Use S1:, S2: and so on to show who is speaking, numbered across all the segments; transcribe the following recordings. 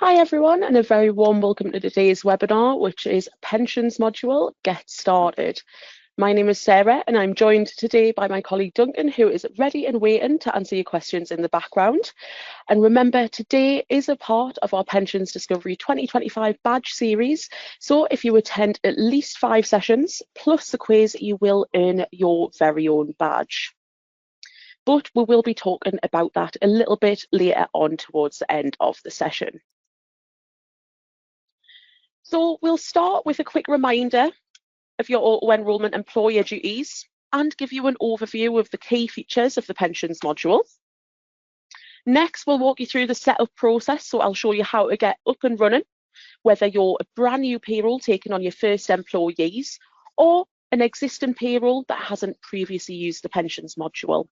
S1: Hi everyone, and a very warm welcome to today's webinar, which is Pensions Module, Get Started. My name is Sarah, and I'm joined today by my colleague Duncan, who is ready and waiting to answer your questions in the background. And remember, today is a part of our Pensions Discovery 2025 badge series. So if you attend at least 5 sessions, plus the quiz, you will earn your very own badge. But we will be talking about that a little bit later on towards the end of the session. So we'll start with a quick reminder of your auto-enrolment employer duties and give you an overview of the key features of the pensions module. Next, we'll walk you through the setup process. So I'll show you how to get up and running, whether you're a brand new payroll taking on your first employees or an existing payroll that hasn't previously used the pensions module.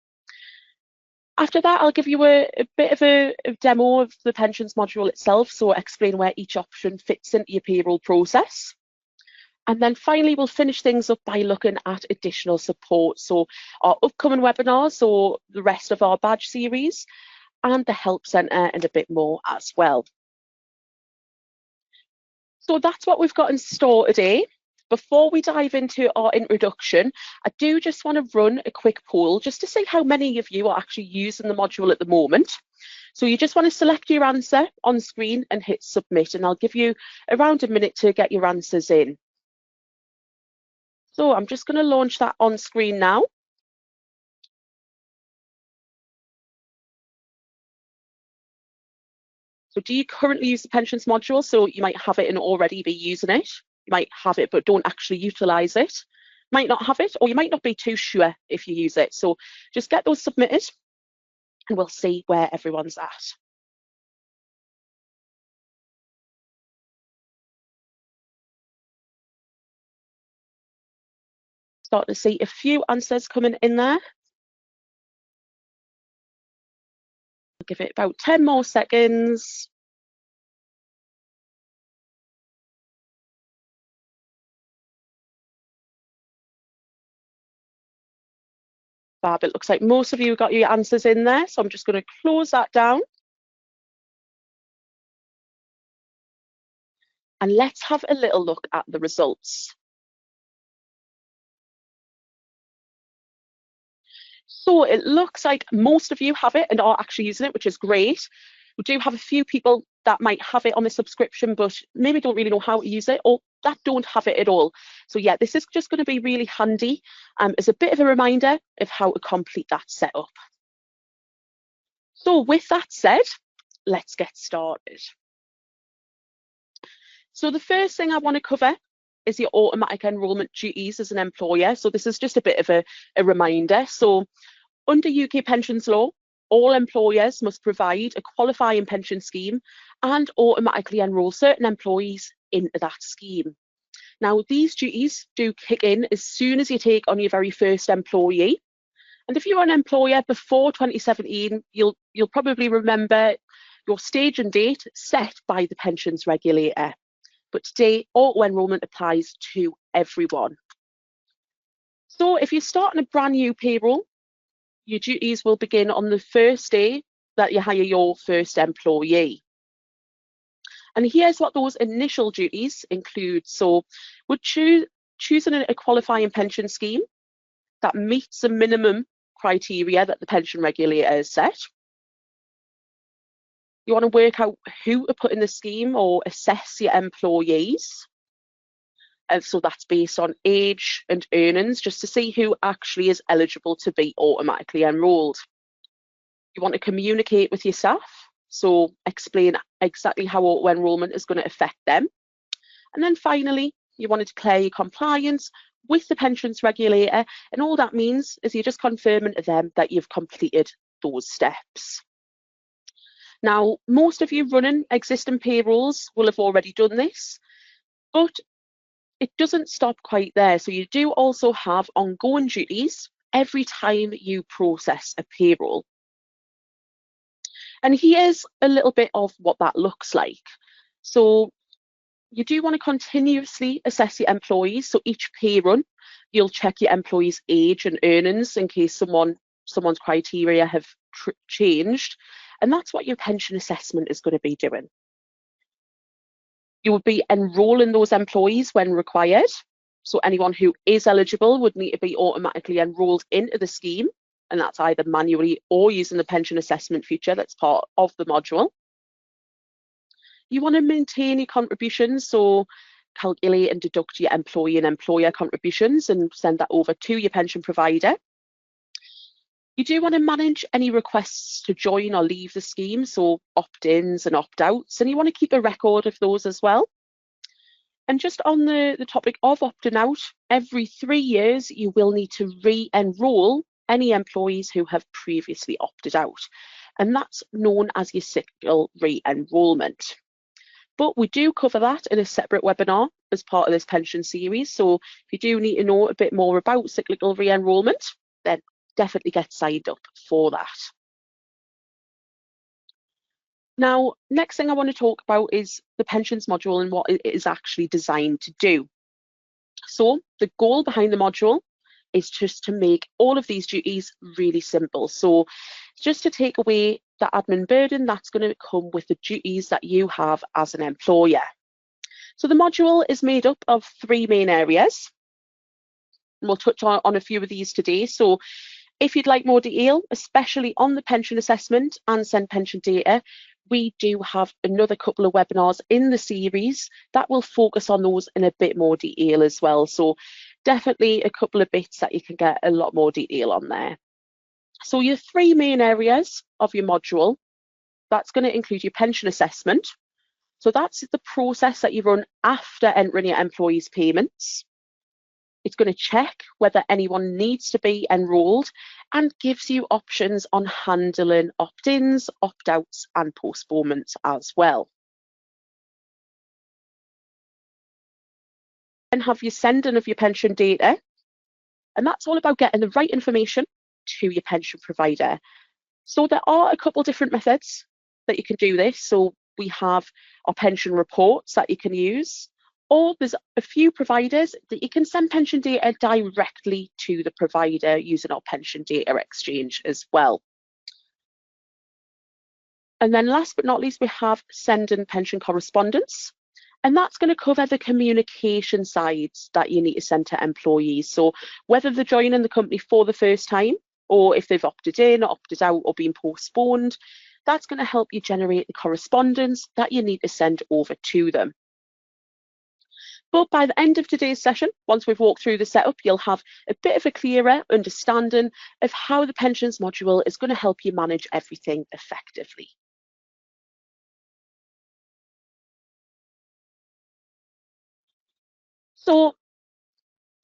S1: After that, I'll give you a bit of a demo of the pensions module itself, so explain where each option fits into your payroll process. And then finally, we'll finish things up by looking at additional support. So our upcoming webinars, or the rest of our badge series, and the help centre and a bit more as well. So that's what we've got in store today. Before we dive into our introduction, I do just want to run a quick poll just to see how many of you are actually using the module at the moment. So you just want to select your answer on screen and hit submit, and I'll give you around a minute to get your answers in. So I'm just going to launch that on screen now. So do you currently use the pensions module? So you might have it and already be using it. You might have it but don't actually utilise it. Might not have it, or you might not be too sure if you use it. So just get those submitted and we'll see where everyone's at. Starting to see a few answers coming in there. I'll give it about 10 more seconds. Fab, it looks like most of you got your answers in there, so I'm just going to close that down. And let's have a little look at the results. So it looks like most of you have it and are actually using it, which is great. We do have a few people that might have it on the subscription, but maybe don't really know how to use it, or that don't have it at all. So yeah, this is just going to be really handy as a bit of a reminder of how to complete that setup. So with that said, let's get started. So the first thing I want to cover is your automatic enrolment duties as an employer. So this is just a bit of a reminder. So under UK pensions law, all employers must provide a qualifying pension scheme and automatically enrol certain employees into that scheme. Now, these duties do kick in as soon as you take on your very first employee. And if you're an employer before 2017, you'll probably remember your stage and date set by the pensions regulator. But today, auto-enrolment applies to everyone. So if you're starting a brand new payroll, your duties will begin on the first day that you hire your first employee. And here's what those initial duties include. So we're choosing a qualifying pension scheme that meets the minimum criteria that the pension regulator has set. You want to work out who to put in the scheme or assess your employees. And so that's based on age and earnings, just to see who actually is eligible to be automatically enrolled. You want to communicate with your staff, so explain exactly how auto-enrolment is going to affect them. And then finally, you want to declare your compliance with the pensions regulator, and all that means is you're just confirming to them that you've completed those steps. Now, most of you running existing payrolls will have already done this, but it doesn't stop quite there. So you do also have ongoing duties every time you process a payroll. And here's a little bit of what that looks like. So you do want to continuously assess your employees. So each pay run, you'll check your employees' age and earnings in case someone's criteria have changed. And that's what your pension assessment is going to be doing. You would be enrolling those employees when required. So anyone who is eligible would need to be automatically enrolled into the scheme, and that's either manually or using the pension assessment feature that's part of the module. You want to maintain your contributions, so calculate and deduct your employee and employer contributions and send that over to your pension provider. You do want to manage any requests to join or leave the scheme, so opt-ins and opt-outs, and you want to keep a record of those as well. And just on the topic of opting out, every 3 years, you will need to re-enroll any employees who have previously opted out. And that's known as your cyclical re-enrolment. But we do cover that in a separate webinar as part of this pension series. So if you do need to know a bit more about cyclical re-enrolment, then definitely get signed up for that. Now, next thing I want to talk about is the pensions module and what it is actually designed to do. So the goal behind the module is just to make all of these duties really simple. So just to take away the admin burden that's going to come with the duties that you have as an employer. So the module is made up of 3 main areas. And we'll touch on a few of these today. So if you'd like more detail, especially on the pension assessment and send pension data, we do have another couple of webinars in the series that will focus on those in a bit more detail as well. So definitely a couple of bits that you can get a lot more detail on there. So your 3 main areas of your module, that's going to include your pension assessment. So that's the process that you run after entering your employees' payments. It's going to check whether anyone needs to be enrolled and gives you options on handling opt-ins, opt-outs and postponements as well. Then have your sending of your pension data, and that's all about getting the right information to your pension provider. So there are a couple different methods that you can do this. So we have our pension reports that you can use, or there's a few providers that you can send pension data directly to the provider using our pension data exchange as well. And then last but not least, we have sending pension correspondence. And that's going to cover the communication sides that you need to send to employees. So whether they're joining the company for the first time, or if they've opted in, opted out, or been postponed, that's going to help you generate the correspondence that you need to send over to them. But by the end of today's session, once we've walked through the setup, you'll have a bit of a clearer understanding of how the pensions module is going to help you manage everything effectively. So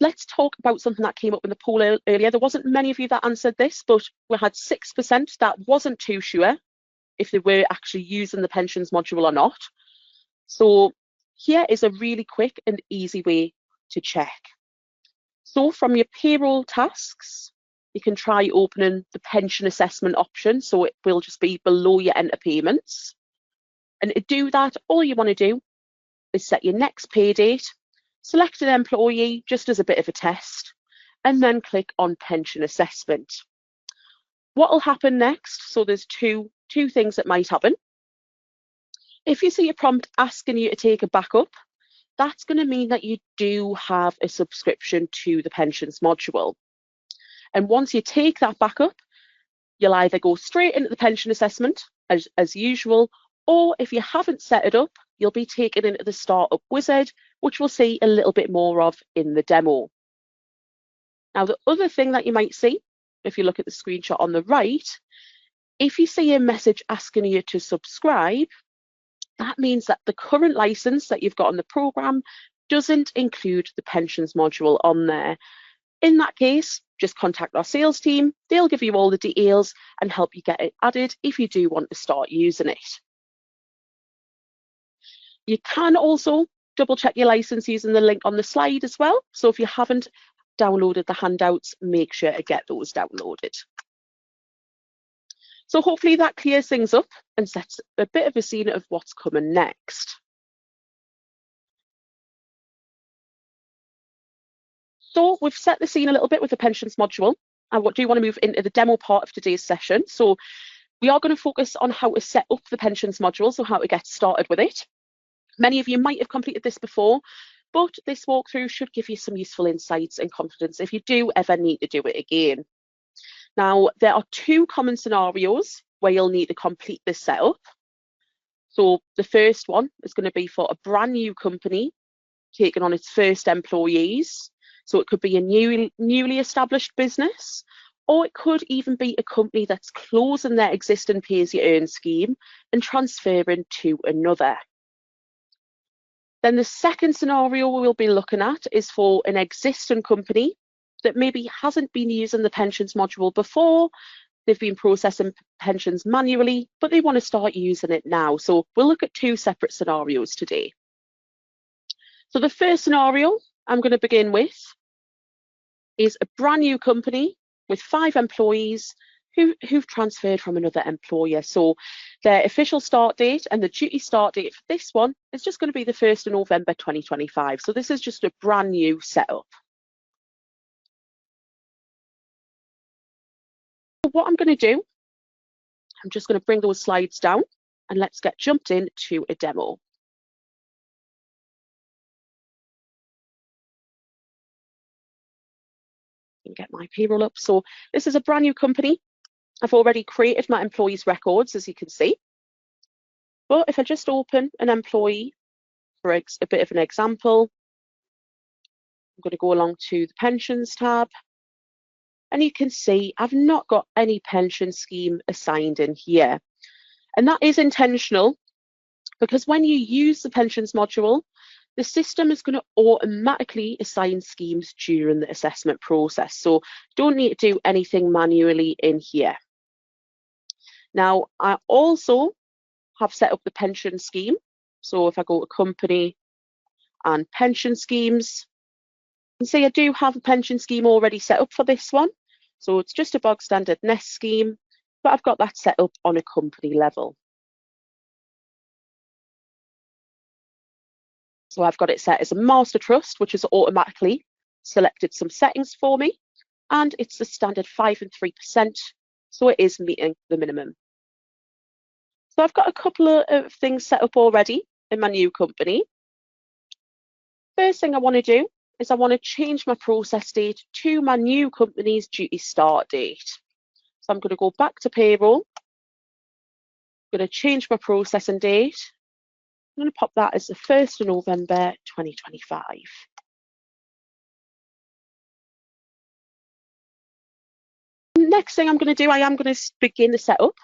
S1: let's talk about something that came up in the poll earlier. There wasn't many of you that answered this, but we had 6% that wasn't too sure if they were actually using the pensions module or not. So here is a really quick and easy way to check. So from your payroll tasks, you can try opening the pension assessment option. So it will just be below your enter payments. And to do that, all you want to do is set your next pay date, select an employee just as a bit of a test, and then click on pension assessment. What will happen next? So there's two things that might happen. If you see a prompt asking you to take a backup, that's going to mean that you do have a subscription to the pensions module. And once you take that backup, you'll either go straight into the pension assessment as usual, or if you haven't set it up, you'll be taken into the startup wizard, which we'll see a little bit more of in the demo. Now, the other thing that you might see, if you look at the screenshot on the right, if you see a message asking you to subscribe, that means that the current license that you've got on the program doesn't include the pensions module on there. In that case, just contact our sales team. They'll give you all the details and help you get it added if you do want to start using it. You can also double check your license using the link on the slide as well. So if you haven't downloaded the handouts, make sure to get those downloaded. So hopefully that clears things up and sets a bit of a scene of what's coming next. So we've set the scene a little bit with the pensions module. And what do you want to move into the demo part of today's session? So we are going to focus on how to set up the pensions module, so how to get started with it. Many of you might have completed this before, but this walkthrough should give you some useful insights and confidence if you do ever need to do it again. Now, there are two common scenarios where you'll need to complete this setup. So the first one is going to be for a brand new company taking on its first employees. So it could be a newly established business, or it could even be a company that's closing their existing pay-as-you-earn scheme and transferring to another. Then the second scenario we'll be looking at is for an existing company that maybe hasn't been using the pensions module before. They've been processing pensions manually, but they want to start using it now. So we'll look at two separate scenarios today. So the first scenario I'm going to begin with is a brand new company with 5 employees who've transferred from another employer. So their official start date and the duty start date for this one is just going to be the 1st of November 2025. So this is just a brand new setup. So what I'm going to do, I'm just going to bring those slides down and let's get jumped into a demo. And get my payroll up. So this is a brand new company. I've already created my employees' records, as you can see. But if I just open an employee for a bit of an example, I'm going to go along to the pensions tab. And you can see I've not got any pension scheme assigned in here. And that is intentional because when you use the pensions module, the system is going to automatically assign schemes during the assessment process. So don't need to do anything manually in here. Now, I also have set up the pension scheme. So if I go to company and pension schemes, you can see I do have a pension scheme already set up for this one. So it's just a bog standard nest scheme, but I've got that set up on a company level. So I've got it set as a master trust, which has automatically selected some settings for me. And it's the standard 5 and 3%. So it is meeting the minimum. So I've got a couple of things set up already in my new company. First thing I want to do is I want to change my process date to my new company's duty start date. So I'm going to go back to payroll. I'm going to change my processing date. I'm going to pop that as the 1st of November 2025. Next thing I'm going to do, I am going to begin the setup.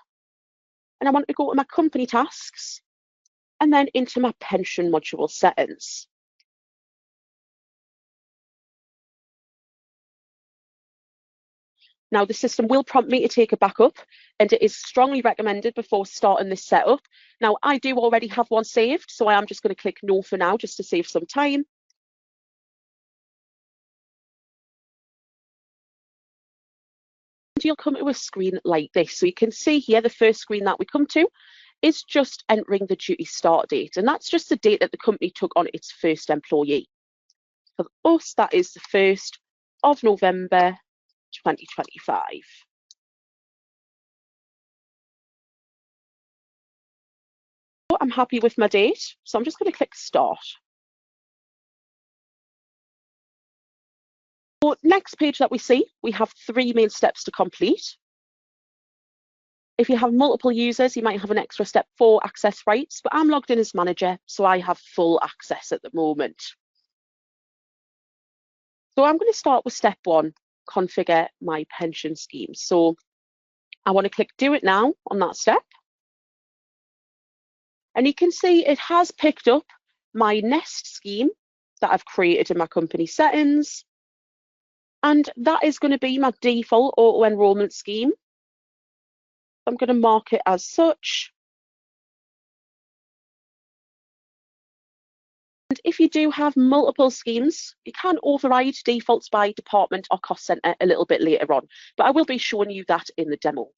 S1: And I want to go to my company tasks and then into my pension module settings. Now, the system will prompt me to take a backup, and it is strongly recommended before starting this setup. Now, I do already have one saved, so I am just going to click no for now, just to save some time. And you'll come to a screen like this. So you can see here, the first screen that we come to is just entering the duty start date. And that's just the date that the company took on its first employee. For us, that is the 1st of November 2025. I'm happy with my date, so I'm just going to click start. So next page that we see, we have 3 main steps to complete. If you have multiple users, you might have an extra step for access rights, but I'm logged in as manager, so I have full access at the moment. So I'm going to start with step 1, configure my pension scheme. So I want to click do it now on that step. And you can see it has picked up my nest scheme that I've created in my company settings. And that is going to be my default auto enrollment scheme. I'm going to mark it as such. And if you do have multiple schemes, you can override defaults by department or cost centre a little bit later on, but I will be showing you that in the demo.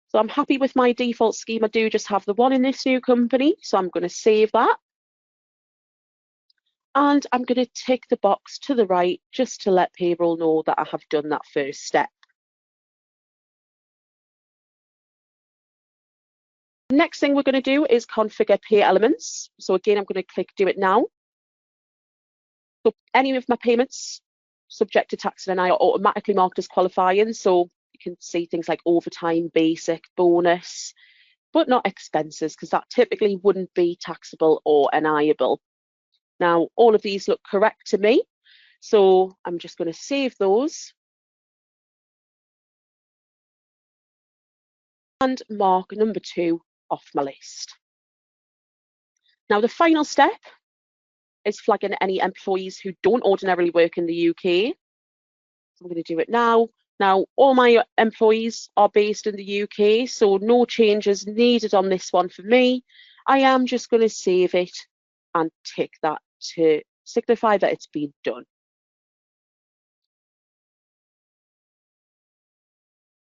S1: So I'm happy with my default scheme. I do just have the one in this new company, so I'm going to save that. And I'm going to tick the box to the right just to let payroll know that I have done that first step. Next thing we're going to do is configure pay elements. So again, I'm going to click do it now. So any of my payments subject to tax and NI are automatically marked as qualifying. So you can see things like overtime, basic, bonus, but not expenses, because that typically wouldn't be taxable or NI-able. Now, all of these look correct to me. So I'm just going to save those and mark number 2 off my list. Now, the final step is flagging any employees who don't ordinarily work in the UK. So I'm going to do it now. Now, all my employees are based in the UK, so no changes needed on this one for me. I am just going to save it and tick that to signify that it's been done.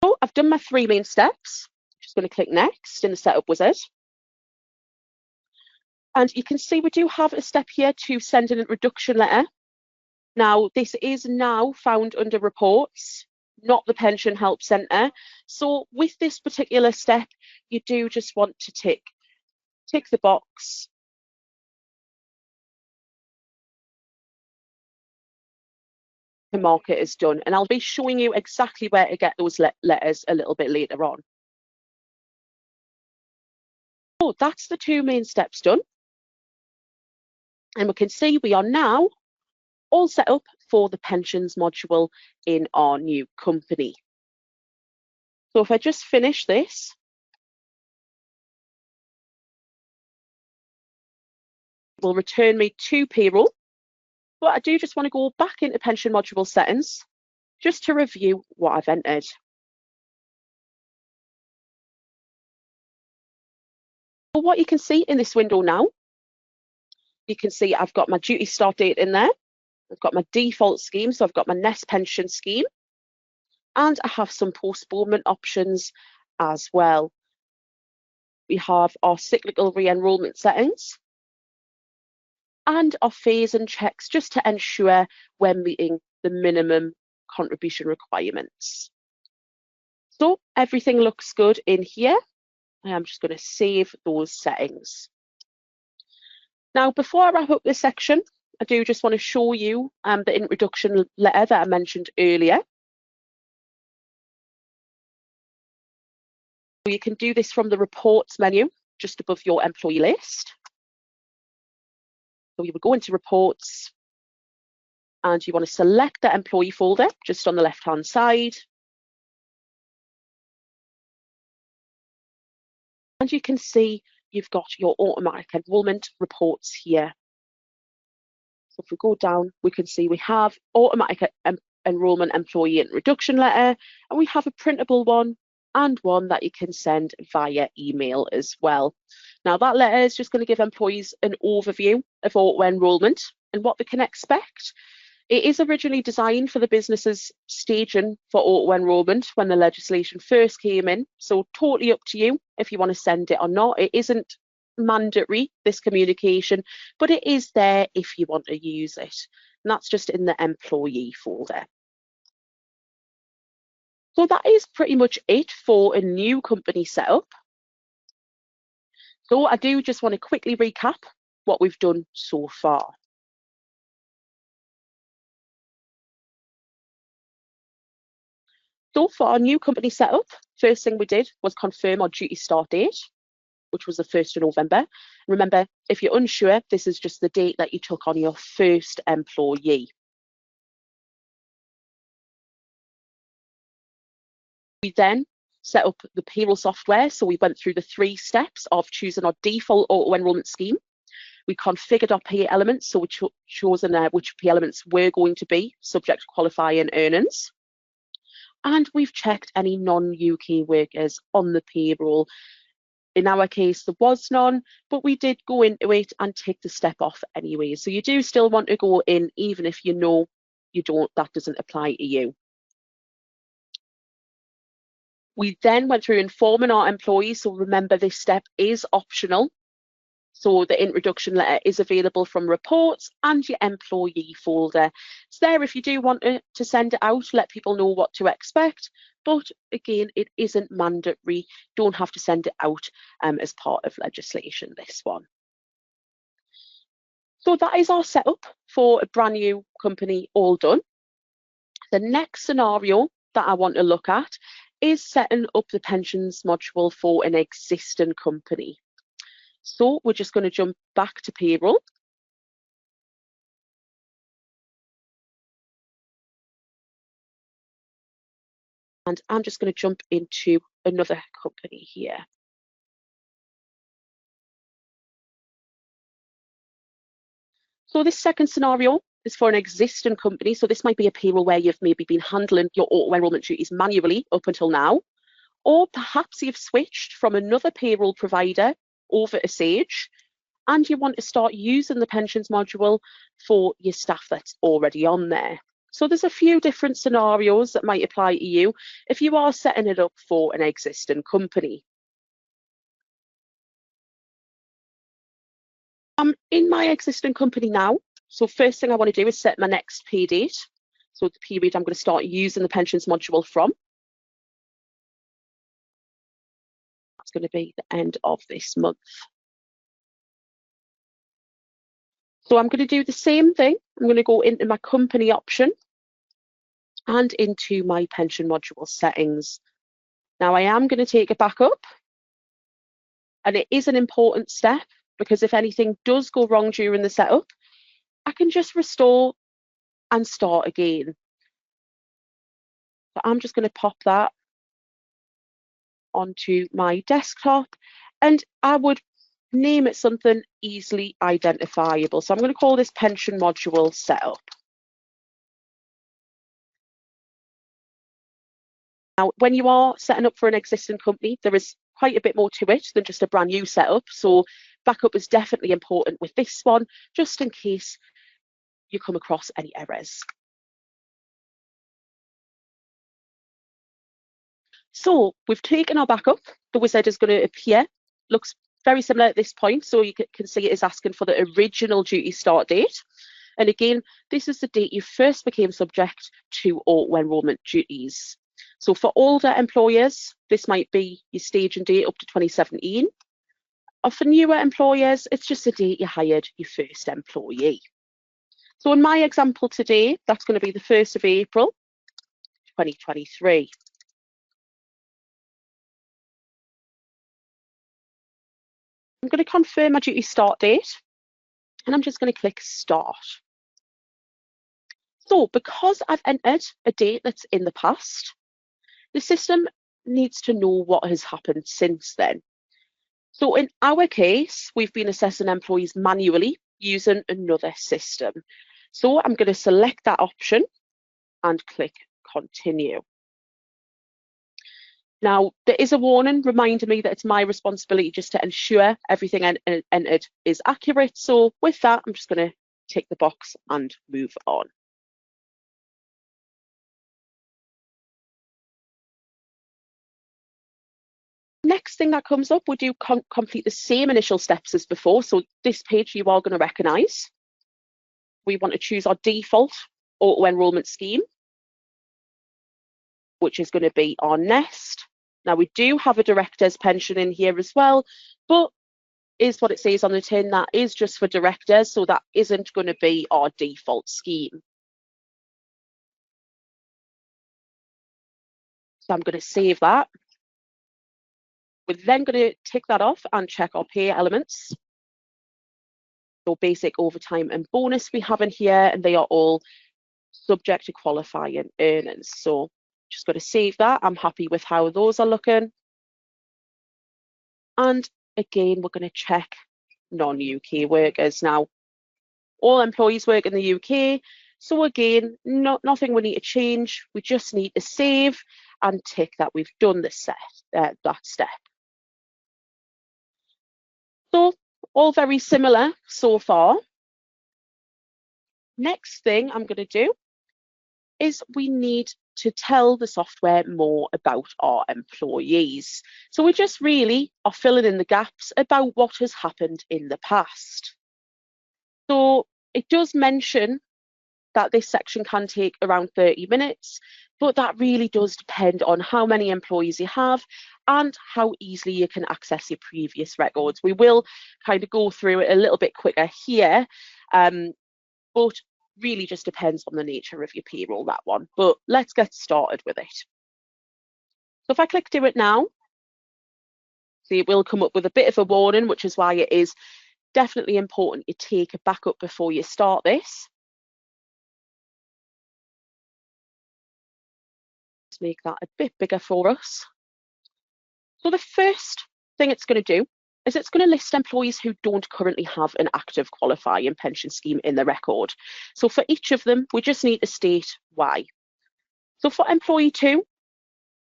S1: So I've done my 3 main steps. Just going to click next in the setup wizard. And you can see we do have a step here to send an introduction letter. Now, this is now found under reports, not the Pension Help Centre. So with this particular step, you do just want to tick the box to mark it as done. And I'll be showing you exactly where to get those letters a little bit later on. So that's the 2 main steps done. And we can see we are now all set up for the pensions module in our new company. So if I just finish this, it will return me to payroll. But I do just want to go back into pension module settings just to review what I've entered. So what you can see in this window now, you can see I've got my duty start date in there. I've got my default scheme, so I've got my Nest pension scheme, and I have some postponement options as well. We have our cyclical re-enrollment settings and our phase and checks just to ensure we're meeting the minimum contribution requirements. So everything looks good in here. I'm just going to save those settings. Now, before I wrap up this section, I do just want to show you the introduction letter that I mentioned earlier. You can do this from the reports menu, just above your employee list. So you would go into reports and you want to select the employee folder just on the left-hand side. And you can see you've got your automatic enrolment reports here. So if we go down, we can see we have automatic enrolment employee introduction letter, and we have a printable one and one that you can send via email as well. Now that letter is just going to give employees an overview of auto enrolment and what they can expect. It is originally designed for the businesses staging for auto enrolment when the legislation first came in. So totally up to you if you want to send it or not. It isn't mandatory, this communication, but it is there if you want to use it. And that's just in the employee folder. So that is pretty much it for a new company setup. So I do just want to quickly recap what we've done so far. So for our new company setup, first thing we did was confirm our duty start date, which was the 1st of November. Remember, if you're unsure, this is just the date that you took on your first employee. We then set up the payroll software. So we went through the 3 steps of choosing our default auto enrolment scheme. We configured our pay elements, so we chosen which pay elements were going to be subject to qualifying earnings. And we've checked any non-UK workers on the payroll. In our case, there was none, but we did go into it and take the step off anyway. So you do still want to go in, even if you know that doesn't apply to you. We then went through informing our employees. So remember, this step is optional. So the introduction letter is available from reports and your employee folder. It's there if you do want to send it out, let people know what to expect. But again, it isn't mandatory. Don't have to send it out as part of legislation, this one. So that is our setup for a brand new company all done. The next scenario that I want to look at is setting up the pensions module for an existing company. So we're just going to jump back to payroll. And I'm just going to jump into another company here. So this second scenario is for an existing company. So this might be a payroll where you've maybe been handling your auto enrollment duties manually up until now, or perhaps you've switched from another payroll provider over to Sage, and you want to start using the pensions module for your staff that's already on there. So there's a few different scenarios that might apply to you if you are setting it up for an existing company. I'm in my existing company now. So first thing I want to do is set my next pay date. So the period I'm going to start using the pensions module from. That's going to be the end of this month. So I'm going to do the same thing. I'm going to go into my company option and into my pension module settings. Now I am going to take a backup, and it is an important step because if anything does go wrong during the setup, I can just restore and start again. So I'm just going to pop that onto my desktop, and I would name it something easily identifiable. So I'm going to call this pension module setup. Now, when you are setting up for an existing company, there is quite a bit more to it than just a brand new setup. So backup is definitely important with this one, just in case you come across any errors. So we've taken our backup. The wizard is going to appear. Looks very similar at this point. So you can see it is asking for the original duty start date. And again, this is the date you first became subject to auto enrolment duties. So for older employers, this might be your staging date up to 2017. Or for newer employers, it's just the date you hired your first employee. So in my example today, that's going to be the 1st of April, 2023. I'm going to confirm my duty start date, and I'm just going to click Start. So because I've entered a date that's in the past, the system needs to know what has happened since then. So in our case, we've been assessing employees manually using another system. So I'm going to select that option and click Continue. Now, there is a warning reminding me that it's my responsibility just to ensure everything entered is accurate. So with that, I'm just going to tick the box and move on. Next thing that comes up, we do complete the same initial steps as before. So this page you are going to recognise. We want to choose our default auto enrolment scheme, which is going to be our nest. Now we do have a director's pension in here as well, but is what it says on the tin, that is just for directors, so that isn't going to be our default scheme. So I'm going to save that. We're then going to tick that off and check our pay elements. So basic, overtime and bonus we have in here, and they are all subject to qualifying earnings. So just going to save that. I'm happy with how those are looking. And again, we're going to check non-UK workers. Now, all employees work in the UK. So again, nothing we need to change. We just need to save and tick that we've done this that step. So all very similar so far. Next thing I'm going to do is we need to tell the software more about our employees. So we just really are filling in the gaps about what has happened in the past. So it does mention that this section can take around 30 minutes, but that really does depend on how many employees you have and how easily you can access your previous records. We will kind of go through it a little bit quicker here, but really just depends on the nature of your payroll, that one. But let's get started with it. So if I click do it now, see, it will come up with a bit of a warning, which is why it is definitely important you take a backup before you start this. Let's make that a bit bigger for us. So the first thing it's going to do is it's going to list employees who don't currently have an active qualifying pension scheme in the record. So for each of them, we just need to state why. So for employee 2,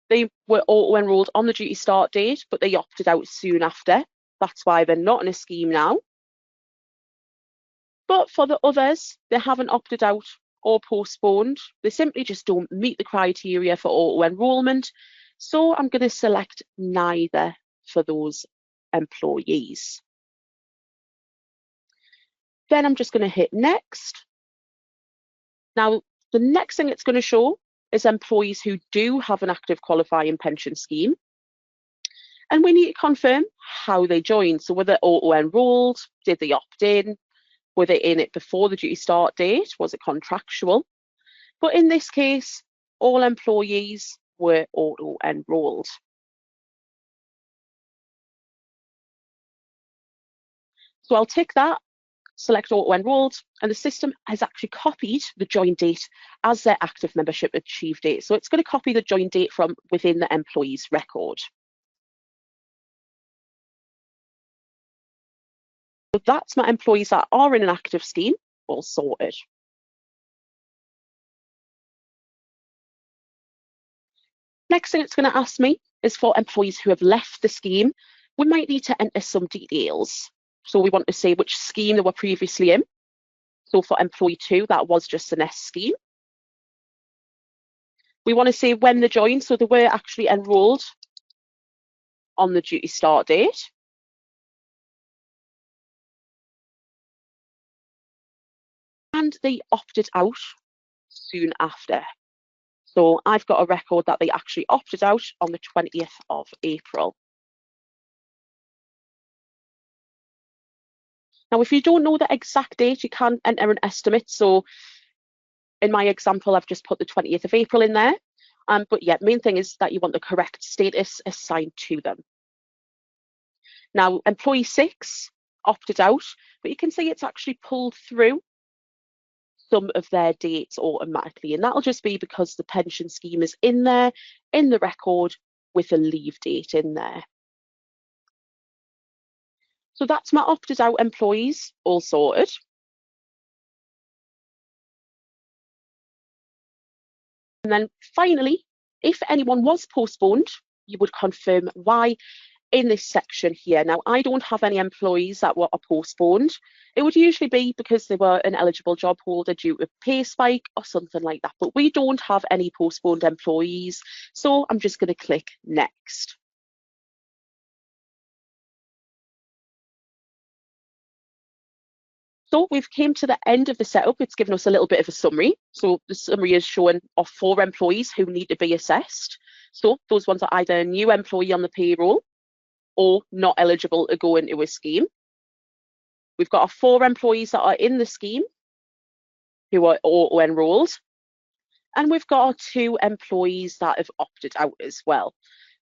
S1: they were auto-enrolled on the duty start date, but they opted out soon after. That's why they're not in a scheme now. But for the others, they haven't opted out or postponed. They simply just don't meet the criteria for auto-enrolment. So I'm going to select neither for those employees. Then I'm just going to hit next. Now, the next thing it's going to show is employees who do have an active qualifying pension scheme. And we need to confirm how they joined. So were they auto-enrolled? Did they opt in? Were they in it before the duty start date? Was it contractual? But in this case, all employees were auto-enrolled. So I'll tick that, select auto-enrolled, and the system has actually copied the join date as their active membership achieved date. So it's going to copy the join date from within the employee's record. So that's my employees that are in an active scheme, all sorted. Next thing it's going to ask me is for employees who have left the scheme. We might need to enter some details. So we want to say which scheme they were previously in. So for employee 2, that was just the Nest scheme. We want to say when they joined, so they were actually enrolled on the duty start date. And they opted out soon after. So I've got a record that they actually opted out on the 20th of April. Now, if you don't know the exact date, you can enter an estimate. So in my example, I've just put the 20th of April in there. But yeah, main thing is that you want the correct status assigned to them. Now, employee 6 opted out, but you can see it's actually pulled through some of their dates automatically. And that'll just be because the pension scheme is in there, in the record, with a leave date in there. So that's my opted out employees all sorted. And then finally, if anyone was postponed, you would confirm why in this section here. Now, I don't have any employees that were postponed. It would usually be because they were an eligible job holder due to pay spike or something like that. But we don't have any postponed employees. So I'm just going to click next. So we've came to the end of the setup. It's given us a little bit of a summary. So the summary is showing of 4 employees who need to be assessed. So those ones are either a new employee on the payroll or not eligible to go into a scheme. We've got our 4 employees that are in the scheme who are auto-enrolled. And we've got our 2 employees that have opted out as well.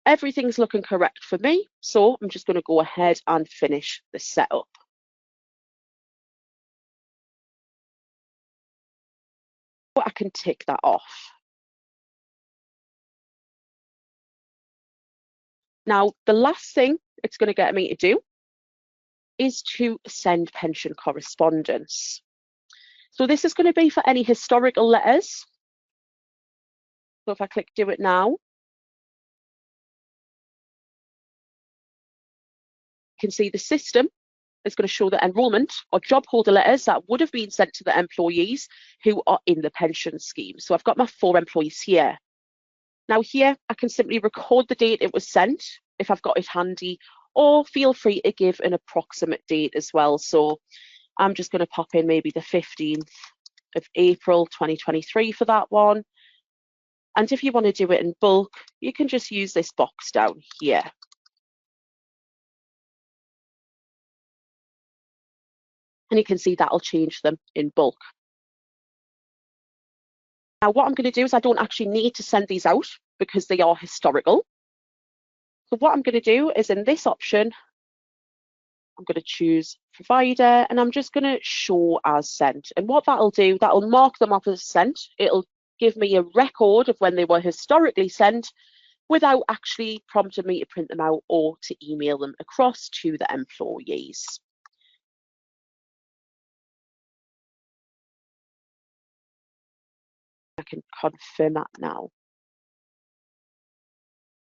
S1: Everything's looking correct for me. So I'm just going to go ahead and finish the setup. I can tick that off. Now, the last thing it's going to get me to do is to send pension correspondence. So this is going to be for any historical letters. So if I click do it now, you can see the system is going to show the enrolment or job holder letters that would have been sent to the employees who are in the pension scheme. So I've got my 4 employees here. Now here, I can simply record the date it was sent if I've got it handy, or feel free to give an approximate date as well. So I'm just going to pop in maybe the 15th of April 2023 for that one. And if you want to do it in bulk, you can just use this box down here. And you can see that'll change them in bulk. Now what I'm going to do is I don't actually need to send these out because they are historical. So what I'm going to do is in this option, I'm going to choose provider and I'm just going to show as sent. And what that'll do, that'll mark them up as sent. It'll give me a record of when they were historically sent without actually prompting me to print them out or to email them across to the employees. I can confirm that now.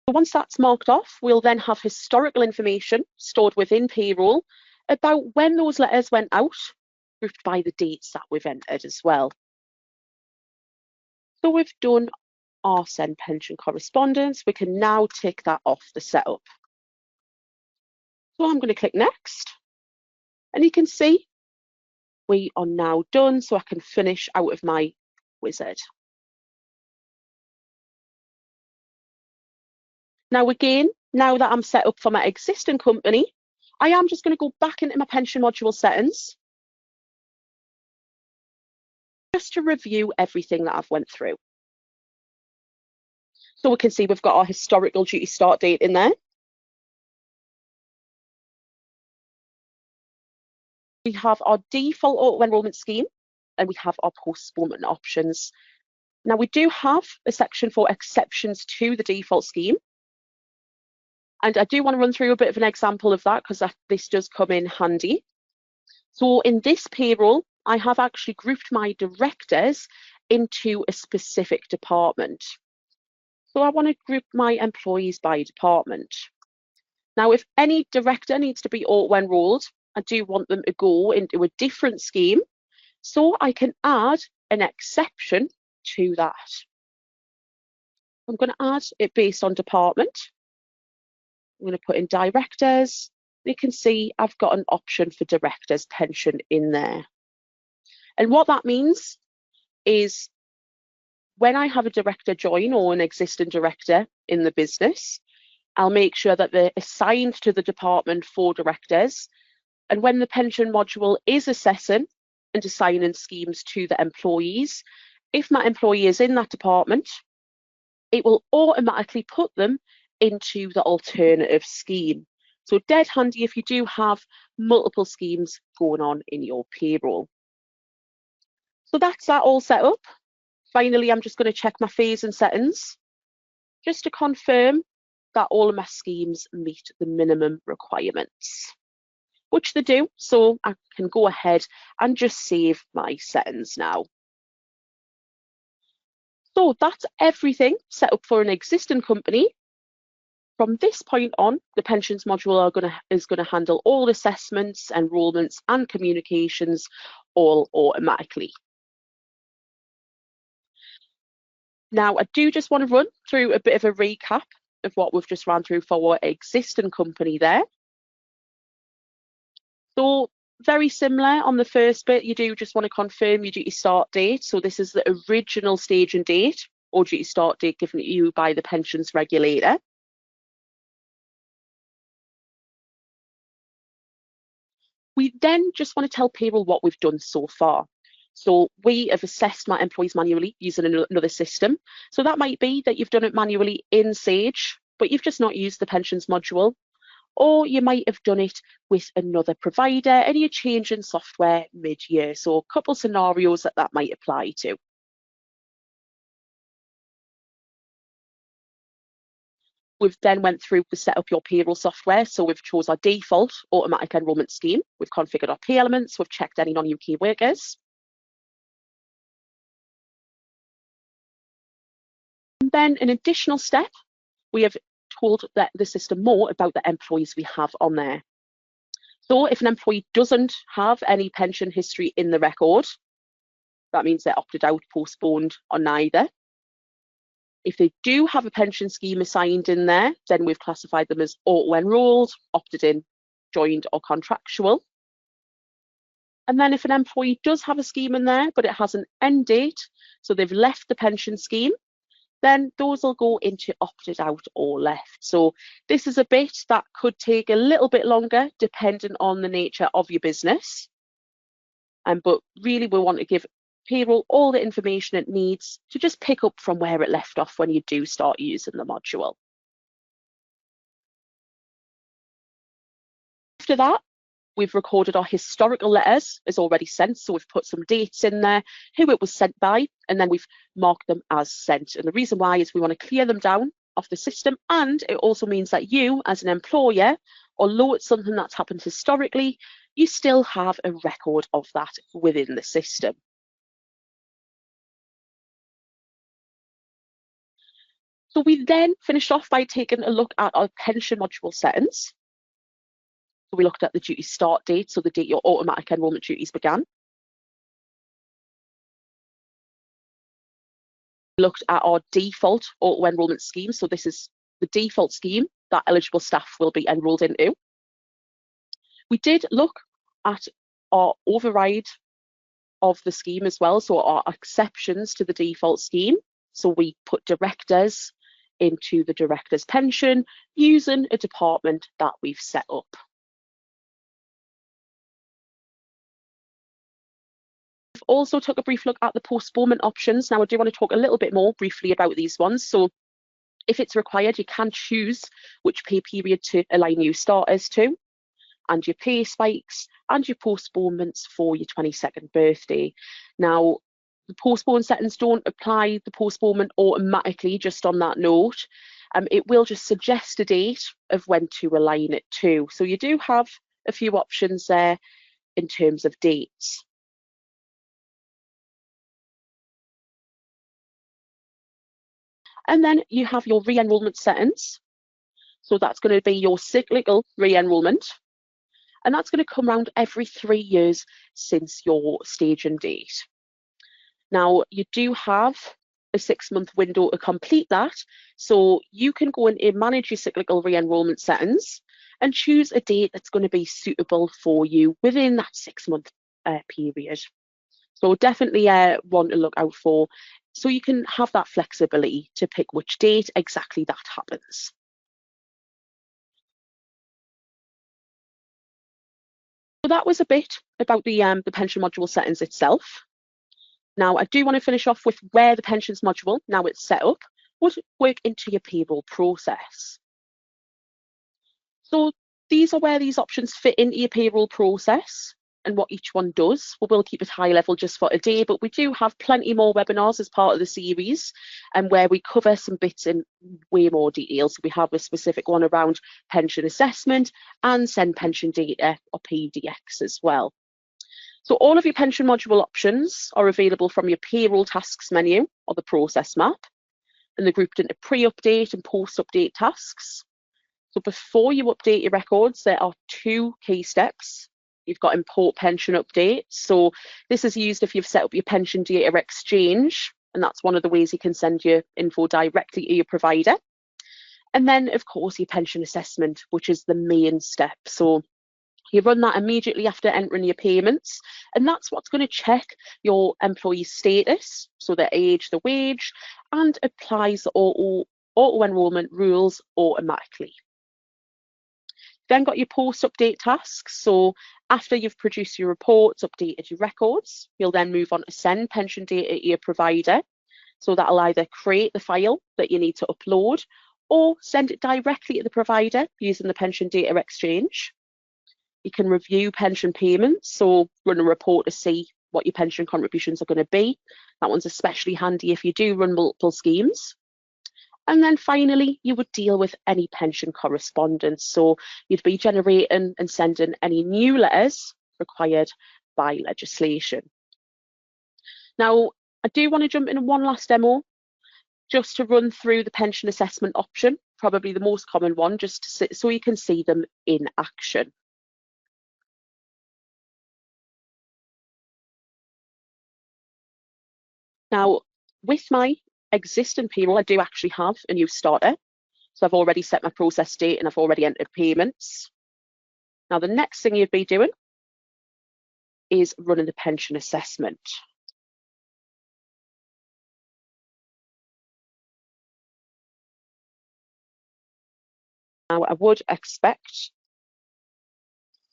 S1: So once that's marked off, we'll then have historical information stored within Payroll about when those letters went out, grouped by the dates that we've entered as well. So we've done our send pension correspondence. We can now tick that off the setup. So I'm going to click next, and you can see we are now done, so I can finish out of my wizard. Now again, now that I'm set up for my existing company, I am just going to go back into my pension module settings just to review everything that I've went through. So we can see we've got our historical duty start date in there. We have our default auto enrolment scheme and we have our postponement options. Now we do have a section for exceptions to the default scheme. And I do want to run through a bit of an example of that because this does come in handy. So in this payroll, I have actually grouped my directors into a specific department. So I want to group my employees by department. Now, if any director needs to be auto-enrolled, I do want them to go into a different scheme, so I can add an exception to that. I'm going to add it based on department. I'm going to put in directors. You can see I've got an option for directors pension in there. And what that means is when I have a director join or an existing director in the business, I'll make sure that they're assigned to the department for directors. And when the pension module is assessing and assigning schemes to the employees, if my employee is in that department, it will automatically put them into the alternative scheme. So dead handy if you do have multiple schemes going on in your payroll. So that's that all set up. Finally, I'm just going to check my phase and settings just to confirm that all of my schemes meet the minimum requirements, which they do. So I can go ahead and just save my settings now. So that's everything set up for an existing company. From this point on, the pensions module is going to handle all assessments, enrolments and communications all automatically. Now, I do just want to run through a bit of a recap of what we've just ran through for our existing company there. So very similar on the first bit, you do just want to confirm your duty start date. So this is the original staging date or duty start date given to you by the pensions regulator. We then just want to tell payroll what we've done so far. So we have assessed my employees manually using another system. So that might be that you've done it manually in Sage, but you've just not used the pensions module. Or you might have done it with another provider and you're changing software mid-year. So a couple of scenarios that might apply to. We've then went through to set up your payroll software. So we've chose our default automatic enrolment scheme. We've configured our pay elements. We've checked any non-UK workers. And then an additional step, we have told the system more about the employees we have on there. So if an employee doesn't have any pension history in the record, that means they're opted out, postponed, or neither. If they do have a pension scheme assigned in there, then we've classified them as auto-enrolled, opted in, joined, or contractual. And then if an employee does have a scheme in there, but it has an end date, so they've left the pension scheme, then those will go into opted out or left. So this is a bit that could take a little bit longer depending on the nature of your business. But really we want to give payroll all the information it needs to just pick up from where it left off when you do start using the module. After that, we've recorded our historical letters as already sent. So we've put some dates in there, who it was sent by, and then we've marked them as sent. And the reason why is we want to clear them down off the system. And it also means that you as an employer, although it's something that's happened historically, you still have a record of that within the system. So we then finished off by taking a look at our pension module settings. So we looked at the duty start date, so the date your automatic enrolment duties began. We looked at our default auto-enrolment scheme. So this is the default scheme that eligible staff will be enrolled into. We did look at our override of the scheme as well, so our exceptions to the default scheme. So we put directors into the director's pension using a department that we've set up. We've also took a brief look at the postponement options. Now I do want to talk a little bit more briefly about these ones. So if it's required, you can choose which pay period to align new starters to, and your pay spikes and your postponements for your 22nd birthday. Now, the postpone settings don't apply the postponement automatically, just on that note. It will just suggest a date of when to align it to. So you do have a few options there in terms of dates. And then you have your re-enrollment settings. So that's going to be your cyclical re-enrollment. And that's going to come around every 3 years since your staging date. Now, you do have a 6-month window to complete that. So you can go in and manage your cyclical re-enrollment settings and choose a date that's going to be suitable for you within that 6-month period. So definitely one to look out for, so you can have that flexibility to pick which date exactly that happens. So that was a bit about the pension module settings itself. Now, I do want to finish off with where the pensions module, now it's set up, would work into your payroll process. So these are where these options fit into your payroll process and what each one does. We will keep it high level just for today, but we do have plenty more webinars as part of the series, and where we cover some bits in way more detail. So we have a specific one around pension assessment and send pension data, or PDX, as well. So all of your pension module options are available from your payroll tasks menu or the process map, and they're grouped into pre-update and post-update tasks. So before you update your records, there are 2 key steps. You've got import pension update. So this is used if you've set up your pension data exchange, and that's one of the ways you can send your info directly to your provider. And then, of course, your pension assessment, which is the main step. So you run that immediately after entering your payments, and that's what's going to check your employee status, so their age, the wage, and applies the auto-enrollment rules automatically. Then got your post-update tasks. So after you've produced your reports, updated your records, you'll then move on to send pension data to your provider. So that'll either create the file that you need to upload or send it directly to the provider using the pension data exchange. You can review pension payments, so run a report to see what your pension contributions are going to be. That one's especially handy if you do run multiple schemes. And then finally, you would deal with any pension correspondence. So you'd be generating and sending any new letters required by legislation. Now, I do want to jump in one last demo just to run through the pension assessment option, probably the most common one, just to so you can see them in action. Now, with my existing payroll, I do actually have a new starter. So I've already set my process date and I've already entered payments. Now, the next thing you'd be doing is running the pension assessment. Now, I would expect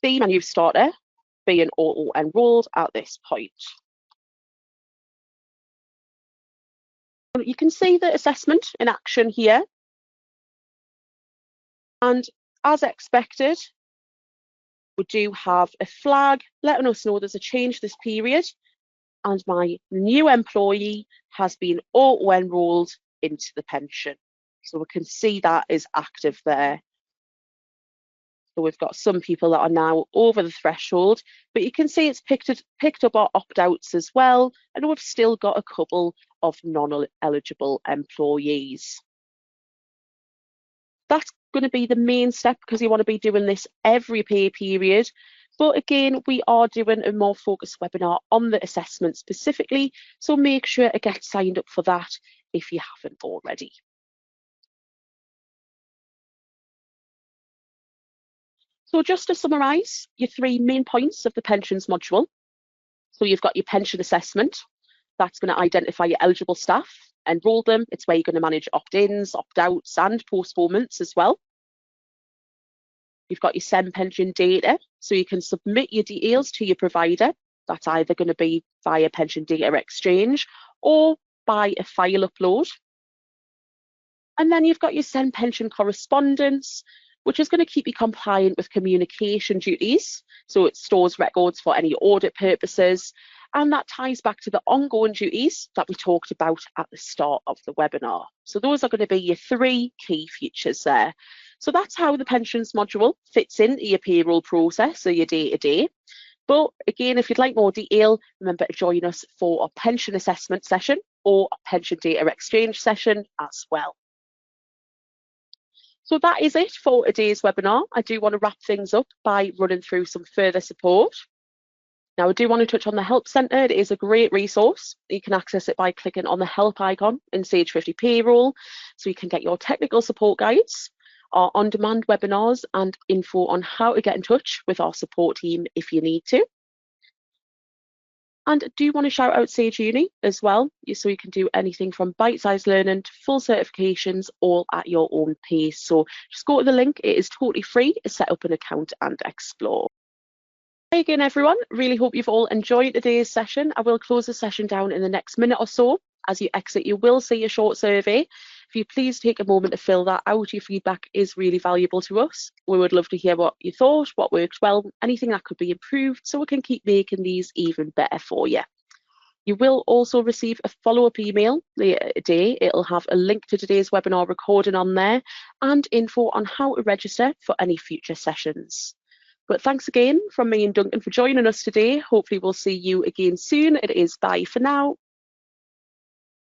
S1: the new starter being auto-enrolled at this point. You can see the assessment in action here. And as expected, we do have a flag letting us know there's a change this period and my new employee has been auto-enrolled into the pension. So we can see that is active there. So we've got some people that are now over the threshold, but you can see it's picked up our opt-outs as well, and we've still got a couple of non-eligible employees. That's going to be the main step because you want to be doing this every pay period. But again, we are doing a more focused webinar on the assessment specifically, so make sure to get signed up for that if you haven't already. So just to summarise your 3 main points of the pensions module. So you've got your pension assessment. That's going to identify your eligible staff, enrol them. It's where you're going to manage opt-ins, opt-outs and postponements as well. You've got your send pension data, so you can submit your details to your provider. That's either going to be via pension data exchange or by a file upload. And then you've got your send pension correspondence, which is going to keep you compliant with communication duties. So it stores records for any audit purposes. And that ties back to the ongoing duties that we talked about at the start of the webinar. So those are going to be your 3 key features there. So that's how the pensions module fits into your payroll process or your day-to-day. But again, if you'd like more detail, remember to join us for a pension assessment session or a pension data exchange session as well. So that is it for today's webinar. I do want to wrap things up by running through some further support. Now, I do want to touch on the Help Centre. It is a great resource. You can access it by clicking on the Help icon in Sage 50 Payroll, so you can get your technical support guides, our on-demand webinars, and info on how to get in touch with our support team if you need to. And I do want to shout out Sage Uni as well, so you can do anything from bite-sized learning to full certifications, all at your own pace. So just go to the link. It is totally free to set up an account and explore. Hey again, everyone. Really hope you've all enjoyed today's session. I will close the session down in the next minute or so. As you exit, you will see a short survey. If you please take a moment to fill that out, your feedback is really valuable to us. We would love to hear what you thought, what worked well, anything that could be improved, so we can keep making these even better for you. You will also receive a follow-up email later today. It'll have a link to today's webinar recording on there and info on how to register for any future sessions. But thanks again from me and Duncan for joining us today. Hopefully we'll see you again soon. It is bye for now.